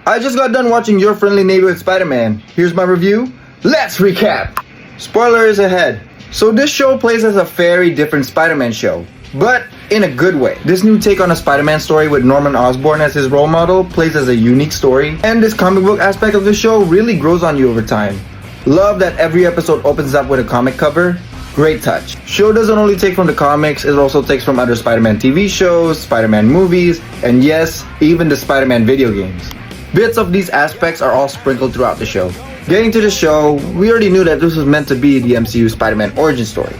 I just got done watching Your Friendly Neighborhood Spiderman. Here's my review. Let's recap! Spoilers ahead. So this show plays as a very different Spider-Man show, but in a good way. This new take on a Spider-Man story with Norman Osborn as his role model plays as a unique story, and this comic book aspect of the show really grows on you over time. Love that every episode opens up with a comic cover. Great touch. Show doesn't only take from the comics, it also takes from other Spider-Man TV shows, Spider-Man movies, and yes, even the Spider-Man video games. Bits of these aspects are all sprinkled throughout the show. Getting to the show, we already knew that this was meant to be the MCU Spider-Man origin story.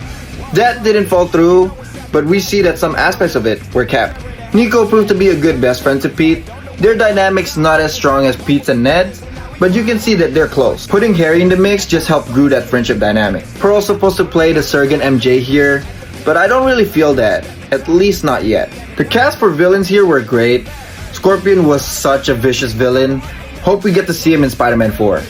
That didn't fall through, but we see that some aspects of it were kept. Nico proved to be a good best friend to Pete. Their dynamic's not as strong as Pete's and Ned's, but you can see that they're close. Putting Harry in the mix just helped grew that friendship dynamic. Pearl's supposed to play the surrogate MJ here, but I don't really feel that, at least not yet. The cast for villains here were great. Scorpion was such a vicious villain. Hope we get to see him in Spider-Man 4.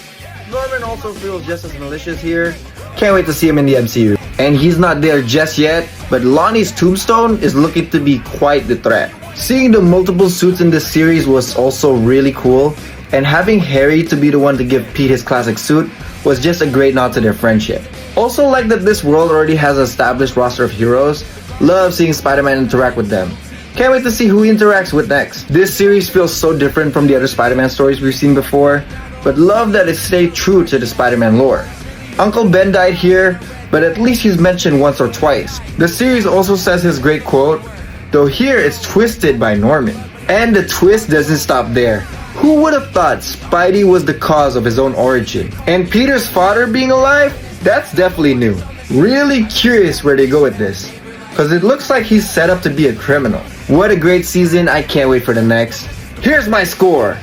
Norman also feels just as malicious here. Can't wait to see him in the MCU. And he's not there just yet, but Lonnie's tombstone is looking to be quite the threat. Seeing the multiple suits in this series was also really cool, and having Harry to be the one to give Pete his classic suit was just a great nod to their friendship. Also like that this world already has an established roster of heroes. Love seeing Spider-Man interact with them. Can't wait to see who he interacts with next. This series feels so different from the other Spider-Man stories we've seen before, but love that it stayed true to the Spider-Man lore. Uncle Ben died here, but at least he's mentioned once or twice. The series also says his great quote, though here it's twisted by Norman. And the twist doesn't stop there. Who would have thought Spidey was the cause of his own origin? And Peter's father being alive? That's definitely new. Really curious where they go with this, cause it looks like he's set up to be a criminal. What a great season, I can't wait for the next. Here's my score.